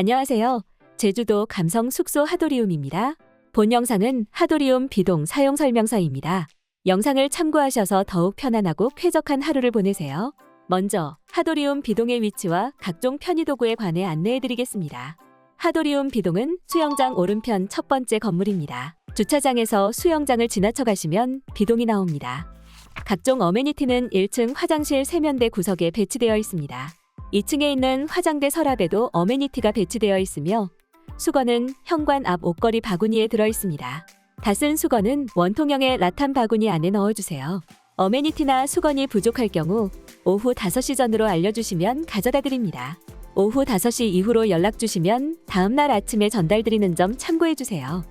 안녕하세요. 제주도 감성 숙소 하도리움입니다. 본 영상은 하도리움 비동 사용 설명서입니다. 영상을 참고하셔서 더욱 편안하고 쾌적한 하루를 보내세요. 먼저 하도리움 비동의 위치와 각종 편의도구에 관해 안내해드리겠습니다. 하도리움 비동은 수영장 오른편 첫 번째 건물입니다. 주차장에서 수영장을 지나쳐 가시면 비동이 나옵니다. 각종 어메니티는 1층 화장실 세면대 구석에 배치되어 있습니다. 2층에 있는 화장대 서랍에도 어메니티가 배치되어 있으며 수건은 현관 앞 옷걸이 바구니에 들어있습니다. 다 쓴 수건은 원통형의 라탄 바구니 안에 넣어주세요. 어메니티나 수건이 부족할 경우 오후 5시 전으로 알려주시면 가져다 드립니다. 오후 5시 이후로 연락주시면 다음날 아침에 전달드리는 점 참고해주세요.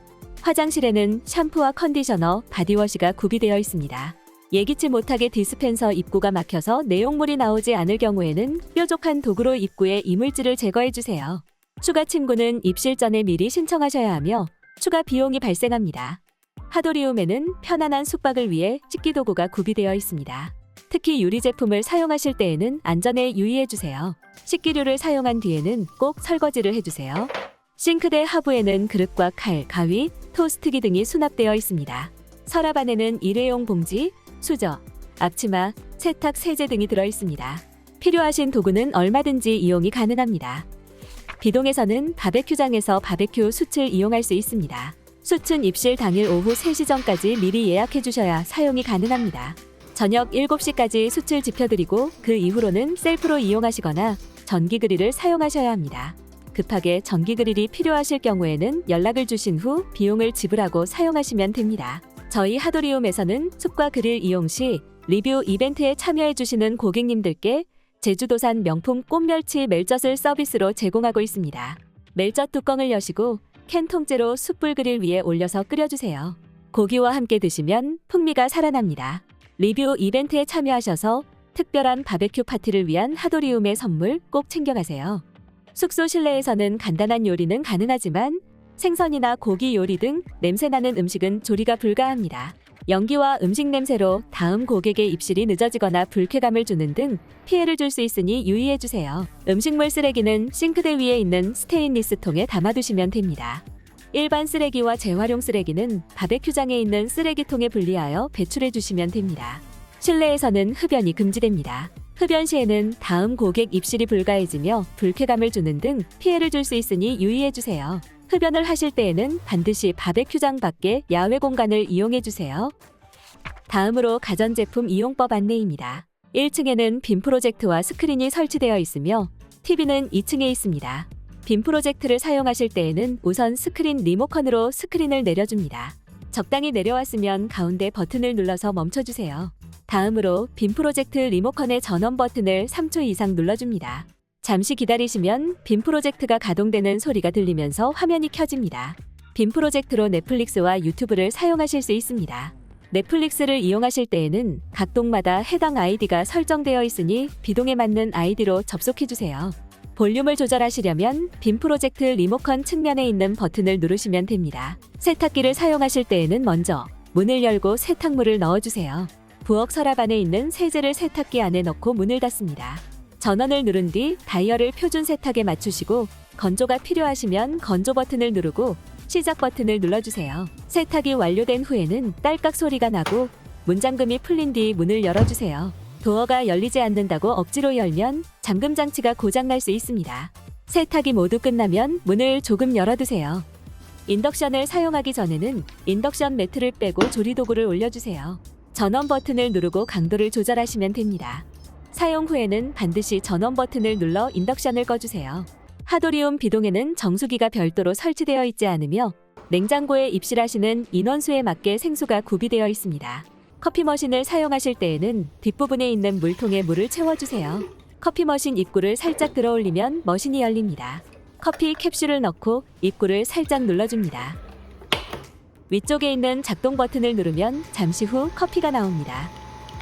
화장실에는 샴푸와 컨디셔너, 바디워시가 구비되어 있습니다. 예기치 못하게 디스펜서 입구가 막혀서 내용물이 나오지 않을 경우에는 뾰족한 도구로 입구에 이물질을 제거해주세요. 추가 침구는 입실 전에 미리 신청하셔야 하며 추가 비용이 발생합니다. 하도리움에는 편안한 숙박을 위해 식기도구가 구비되어 있습니다. 특히 유리 제품을 사용하실 때에는 안전에 유의해주세요. 식기류를 사용한 뒤에는 꼭 설거지를 해주세요. 싱크대 하부에는 그릇과 칼, 가위, 토스트기 등이 수납되어 있습니다. 서랍 안에는 일회용 봉지, 수저, 앞치마, 세탁 세제 등이 들어있습니다. 필요하신 도구는 얼마든지 이용이 가능합니다. 비동에서는 바베큐장에서 바베큐 숯을 이용할 수 있습니다. 숯은 입실 당일 오후 3시 전까지 미리 예약해 주셔야 사용이 가능합니다. 저녁 7시까지 숯을 지펴드리고 그 이후로는 셀프로 이용하시거나 전기 그릴을 사용하셔야 합니다. 급하게 전기 그릴이 필요하실 경우에는 연락을 주신 후 비용을 지불하고 사용하시면 됩니다. 저희 하도리움에서는 숯과 그릴 이용 시 리뷰 이벤트에 참여해 주시는 고객님들께 제주도산 명품 꽃멸치 멜젓을 서비스로 제공하고 있습니다. 멜젓 뚜껑을 여시고 캔 통째로 숯불 그릴 위에 올려서 끓여주세요. 고기와 함께 드시면 풍미가 살아납니다. 리뷰 이벤트에 참여하셔서 특별한 바베큐 파티를 위한 하도리움의 선물 꼭 챙겨가세요. 숙소 실내에서는 간단한 요리는 가능하지만 생선이나 고기 요리 등 냄새나는 음식은 조리가 불가합니다. 연기와 음식 냄새로 다음 고객의 입실이 늦어지거나 불쾌감을 주는 등 피해를 줄 수 있으니 유의해주세요. 음식물 쓰레기는 싱크대 위에 있는 스테인리스 통에 담아두시면 됩니다. 일반 쓰레기와 재활용 쓰레기는 바베큐장에 있는 쓰레기통에 분리하여 배출해주시면 됩니다. 실내에서는 흡연이 금지됩니다. 흡연 시에는 다음 고객 입실이 불가해지며 불쾌감을 주는 등 피해를 줄 수 있으니 유의해주세요. 흡연을 하실 때에는 반드시 바베큐장 밖에 야외 공간을 이용해주세요. 다음으로 가전제품 이용법 안내입니다. 1층에는 빔 프로젝트와 스크린이 설치되어 있으며 TV는 2층에 있습니다. 빔 프로젝트를 사용하실 때에는 우선 스크린 리모컨으로 스크린을 내려줍니다. 적당히 내려왔으면 가운데 버튼을 눌러서 멈춰주세요. 다음으로 빔 프로젝트 리모컨의 전원 버튼을 3초 이상 눌러줍니다. 잠시 기다리시면 빔 프로젝트가 가동되는 소리가 들리면서 화면이 켜집니다. 빔 프로젝트로 넷플릭스와 유튜브를 사용하실 수 있습니다. 넷플릭스를 이용하실 때에는 각 동마다 해당 아이디가 설정되어 있으니 비동에 맞는 아이디로 접속해주세요. 볼륨을 조절하시려면 빔 프로젝트 리모컨 측면에 있는 버튼을 누르시면 됩니다. 세탁기를 사용하실 때에는 먼저 문을 열고 세탁물을 넣어주세요. 부엌 서랍 안에 있는 세제를 세탁기 안에 넣고 문을 닫습니다. 전원을 누른 뒤 다이얼을 표준 세탁에 맞추시고 건조가 필요하시면 건조 버튼을 누르고 시작 버튼을 눌러주세요. 세탁이 완료된 후에는 딸깍 소리가 나고 문잠금이 풀린 뒤 문을 열어주세요. 도어가 열리지 않는다고 억지로 열면 잠금 장치가 고장날 수 있습니다. 세탁이 모두 끝나면 문을 조금 열어두세요. 인덕션을 사용하기 전에는 인덕션 매트를 빼고 조리도구를 올려주세요. 전원 버튼을 누르고 강도를 조절하시면 됩니다. 사용 후에는 반드시 전원 버튼을 눌러 인덕션을 꺼주세요. 하도리움 비동에는 정수기가 별도로 설치되어 있지 않으며 냉장고에 입실하시는 인원수에 맞게 생수가 구비되어 있습니다. 커피 머신을 사용하실 때에는 뒷부분에 있는 물통에 물을 채워주세요. 커피 머신 입구를 살짝 들어 올리면 머신이 열립니다. 커피 캡슐을 넣고 입구를 살짝 눌러줍니다. 위쪽에 있는 작동 버튼을 누르면 잠시 후 커피가 나옵니다.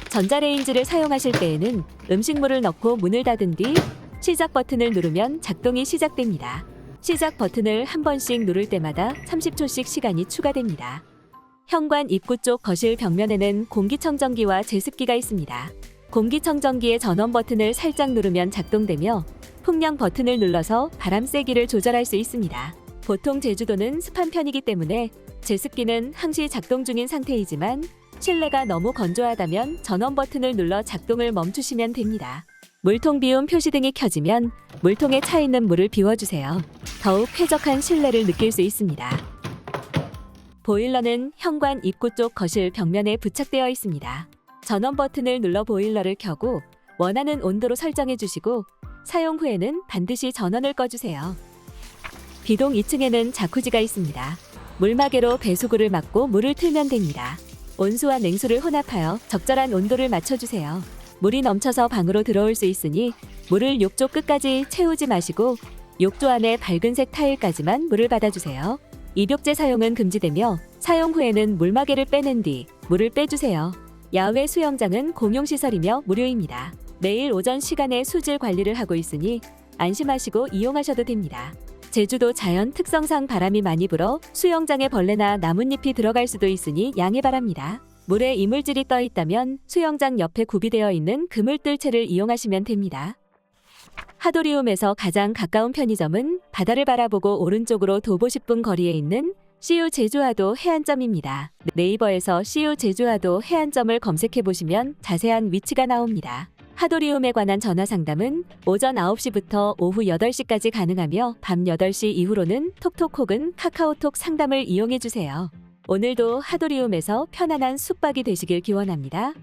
전자레인지를 사용하실 때에는 음식물을 넣고 문을 닫은 뒤 시작 버튼을 누르면 작동이 시작됩니다. 시작 버튼을 한 번씩 누를 때마다 30초씩 시간이 추가됩니다. 현관 입구 쪽 거실 벽면에는 공기청정기와 제습기가 있습니다. 공기청정기의 전원 버튼을 살짝 누르면 작동되며 풍량 버튼을 눌러서 바람 세기를 조절할 수 있습니다. 보통 제주도는 습한 편이기 때문에 제습기는 항시 작동 중인 상태이지만 실내가 너무 건조하다면 전원 버튼을 눌러 작동을 멈추시면 됩니다. 물통 비움 표시등이 켜지면 물통에 차 있는 물을 비워주세요. 더욱 쾌적한 실내를 느낄 수 있습니다. 보일러는 현관 입구 쪽 거실 벽면에 부착되어 있습니다. 전원 버튼을 눌러 보일러를 켜고 원하는 온도로 설정해 주시고 사용 후에는 반드시 전원을 꺼주세요. 비동 2층에는 자쿠지가 있습니다. 물마개로 배수구를 막고 물을 틀면 됩니다. 온수와 냉수를 혼합하여 적절한 온도를 맞춰주세요. 물이 넘쳐서 방으로 들어올 수 있으니 물을 욕조 끝까지 채우지 마시고 욕조 안에 밝은색 타일까지만 물을 받아주세요. 입욕제 사용은 금지되며 사용 후에는 물마개를 빼낸 뒤 물을 빼주세요. 야외 수영장은 공용시설이며 무료입니다. 매일 오전 시간에 수질 관리를 하고 있으니 안심하시고 이용하셔도 됩니다. 제주도 자연 특성상 바람이 많이 불어 수영장에 벌레나 나뭇잎이 들어갈 수도 있으니 양해 바랍니다. 물에 이물질이 떠 있다면 수영장 옆에 구비되어 있는 그물뜰채를 이용하시면 됩니다. 하도리움에서 가장 가까운 편의점은 바다를 바라보고 오른쪽으로 도보 10분 거리에 있는 CU 제주하도 해안점입니다. 네이버에서 CU 제주하도 해안점을 검색해 보시면 자세한 위치가 나옵니다. 하도리움에 관한 전화 상담은 오전 9시부터 오후 8시까지 가능하며 밤 8시 이후로는 톡톡 혹은 카카오톡 상담을 이용해 주세요. 오늘도 하도리움에서 편안한 숙박이 되시길 기원합니다.